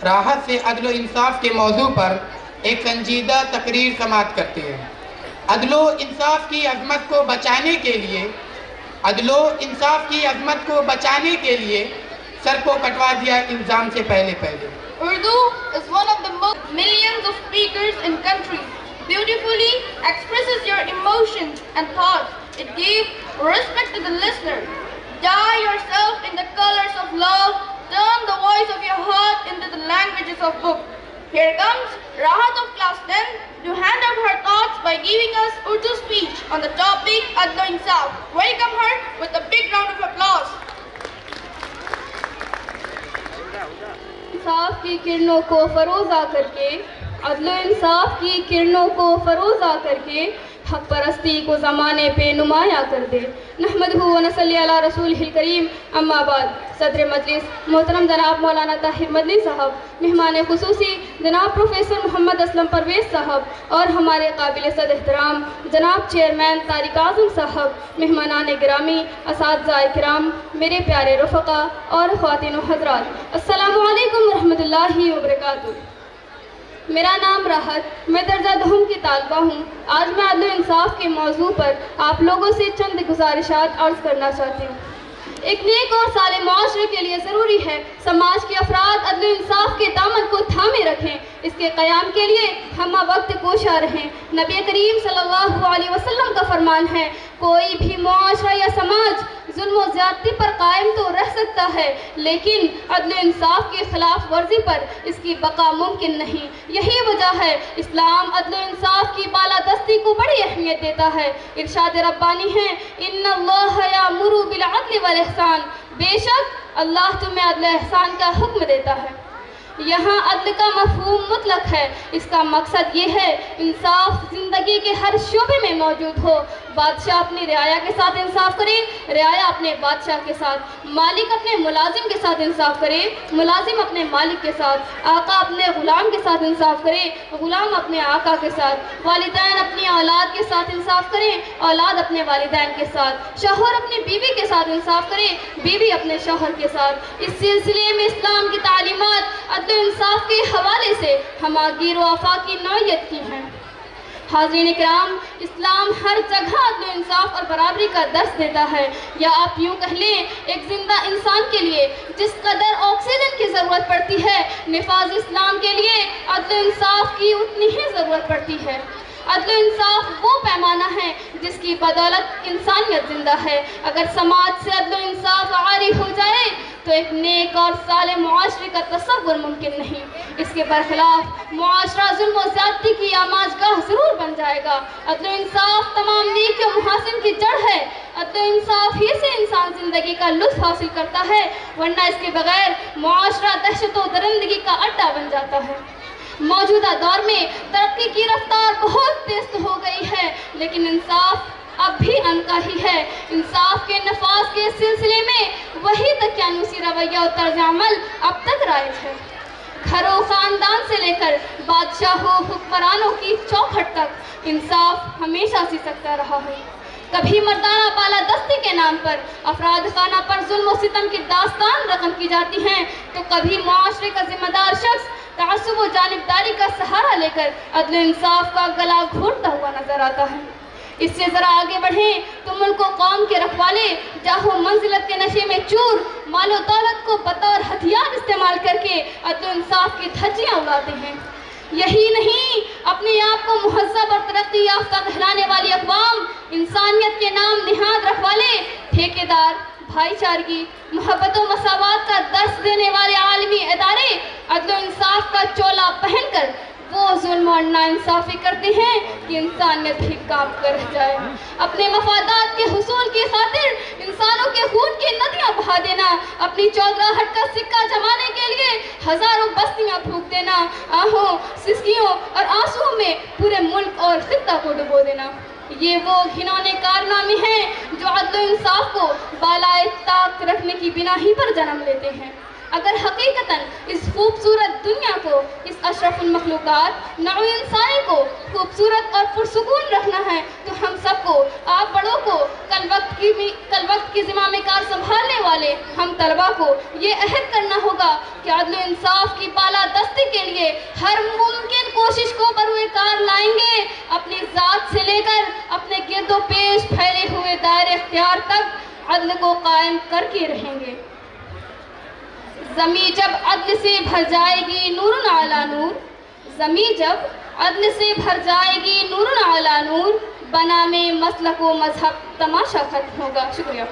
راحت سے عدل و انصاف کے موضوع پر ایک سنجیدہ تقریر سماعت کرتے ہیں۔ عدل و انصاف کی عظمت کو بچانے کے لیے سر کو کٹوا دیا الزام سے پہلے۔ Urdu is one of the millions of speakers in country. Beautifully expresses your emotions and thoughts. It gives respect to the listener. Dye yourself in the colors of love. Turn the voice of your heart into the languages of book. Here comes Rahat of class 10 to hand out her thoughts by giving us Urdu speech on the topic Adl o Insaf. Welcome her with a big round of applause. انصاف کی کرنوں کو فروزہ کر کے، عدل و انصاف کی کرنوں کو فروزہ کر کے حق پرستی کو زمانے پہ نمایاں کر دے۔ نحمدہ و نصلی علی رسولہ الکریم، اما بعد۔ صدر مجلس محترم جناب مولانا طاہر مدنی صاحب، مہمان خصوصی جناب پروفیسر محمد اسلم پرویز صاحب اور ہمارے قابل صد احترام جناب چیئرمین طارق اعظم صاحب، مہمانان گرامی، اساتذہ کرام، میرے پیارے رفقا اور خواتین و حضرات، السلام علیکم ورحمۃ اللہ وبرکاتہ۔ میرا نام راحت، میں درجہ دہم کی طالبہ ہوں۔ آج میں عدل و انصاف کے موضوع پر آپ لوگوں سے چند گزارشات عرض کرنا چاہتی ہوں۔ ایک نیک اور صالح معاشرے کے لیے ضروری ہے سماج کے افراد عدل و انصاف کے دامن کو تھامے رکھیں، اس کے قیام کے لیے ہمہ وقت کوشاں رہیں۔ نبی کریم صلی اللہ علیہ وسلم کا فرمان ہے، کوئی بھی معاشرہ یا سماج ظلم و زیادتی پر قائم تو رہ سکتا ہے، لیکن عدل و انصاف کی خلاف ورزی پر اس کی بقا ممکن نہیں۔ یہی وجہ ہے اسلام عدل و انصاف کی بالادستی کو بڑی اہمیت دیتا ہے۔ ارشاد ربانی ہے، ان اللہ یامر بالعدل والاحسان، بے شک اللہ تمہیں عدل و احسان کا حکم دیتا ہے۔ یہاں عدل کا مفہوم مطلق ہے، اس کا مقصد یہ ہے انصاف زندگی کے ہر شعبے میں موجود ہو۔ بادشاہ اپنی رعایا کے ساتھ انصاف کرے، رعایا اپنے بادشاہ کے ساتھ، مالک اپنے ملازم کے ساتھ انصاف کرے، ملازم اپنے مالک کے ساتھ، آقا اپنے غلام کے ساتھ انصاف کرے، غلام اپنے آقا کے ساتھ، والدین اپنی اولاد کے ساتھ انصاف کریں، اولاد اپنے والدین کے ساتھ، شوہر اپنی بیوی کے ساتھ انصاف کرے، بیوی اپنے شوہر کے ساتھ۔ اس سلسلے میں اسلام کی تعلیمات عدل و انصاف کے حوالے سے ہماگیر و آفاقی نوعیت کی ہیں۔ حاضرین اکرام، اسلام ہر جگہ عدل و انصاف اور برابری کا درس دیتا ہے، یا آپ یوں کہہ لیں ایک زندہ انسان کے لیے جس قدر آکسیجن کی ضرورت پڑتی ہے، نفاذ اسلام کے لیے عدل و انصاف کی اتنی ہی ضرورت پڑتی ہے۔ عدل و انصاف وہ پیمانہ ہے جس کی بدولت انسانیت زندہ ہے۔ اگر سماج سے عدل و انصاف عاری ہو جائے تو ایک نیک اور صالح معاشرے کا تصور ممکن نہیں۔ اس کے برخلاف معاشرہ ظلم و زیادتی کی آماجگاہ ضرور بن جائے گا۔ عدل و انصاف تمام نیکی و محاسن کی جڑ ہے۔ عدل و انصاف ہی سے انسان زندگی کا لطف حاصل کرتا ہے، ورنہ اس کے بغیر معاشرہ دہشت و درندگی کا اڈا بن جاتا ہے۔ موجودہ دور میں ترقی کی رفتار بہت تیز ہو گئی ہے، لیکن انصاف اب بھی عنقا ہی ہے۔ انصاف کے نفاذ کے سلسلے میں وہی دقیانوسی رویہ و طرز عمل اب تک رائج ہے۔ گھر و خاندان سے لے کر بادشاہوں حکمرانوں کی چوکھٹ تک انصاف ہمیشہ سی سکتا رہا ہے۔ کبھی مردانہ بالادستی کے نام پر افراد خانہ پر ظلم و ستم کی داستان رقم کی جاتی ہیں، تو کبھی معاشرے کا ذمہ دار شخص تعصب و جانبداری کا سہارا لے کر عدل و انصاف کا گلا گھونٹتا ہوا نظر آتا ہے۔ اس سے ذرا آگے بڑھیں تو ملک و قوم کے رکھوالے جاہ و منزلت کے نشے میں چور، مال و دولت کو بطور ہتھیار استعمال کر کے عدل و انصاف کی دھجیاں اڑاتے ہیں۔ یہی نہیں، اپنے آپ کو مہذب اور ترقی یافتہ کہلانے والی اقوام، انسانیت کے نام نہاد رکھوالے، ٹھیکیدار، بھائی چارگی، محبت و مساوات کا درس دینے والے عالمی ادارے عدل و انصاف کا چولا پہن کر وہ ظلم اور ناانصافی کرتے ہیں کہ انسانیت بھی کانپ کر رہ جائے۔ اپنے مفادات کے حصول کی خاطر انسانوں کے خون کی ندیاں بہا دینا، اپنی چودراہٹ کا سکہ جمانے کے لیے ہزاروں بستیاں پھونک دینا، آہوں، سسکیوں اور آنسوؤں میں پورے ملک اور خطہ کو ڈبو دینا، یہ وہ گھنونے کارنامے ہیں جو عدل و انصاف کو بالائے طاق رکھنے کی بنا ہی پر جنم لیتے ہیں۔ اگر حقیقتاً اس خوبصورت دنیا کو، اس اشرف المخلوقات نوع انسانی کو خوبصورت اور پرسکون رکھنا ہے تو ہم سب کو، آپ بڑوں کو، کل وقت کی زمام کار سنبھالنے والے ہم طلباء کو یہ عہد کرنا ہوگا کہ عدل و انصاف کی بالادستی کے لیے ہر ممکن کوشش کو بروئے کار لائیں گے، اپنی ذات سے لے کر اپنے گرد و پیش پھیلے ہوئے دائرے اختیار تک عدل کو قائم کر کے رہیں گے۔ زمیں جب عدل سے بھر جائے گی نور علی نور، زمیں جب عدل سے بھر جائے گی نور علی نور، بنا میں مسلک و مذہب تماشا ختم ہوگا۔ شکریہ۔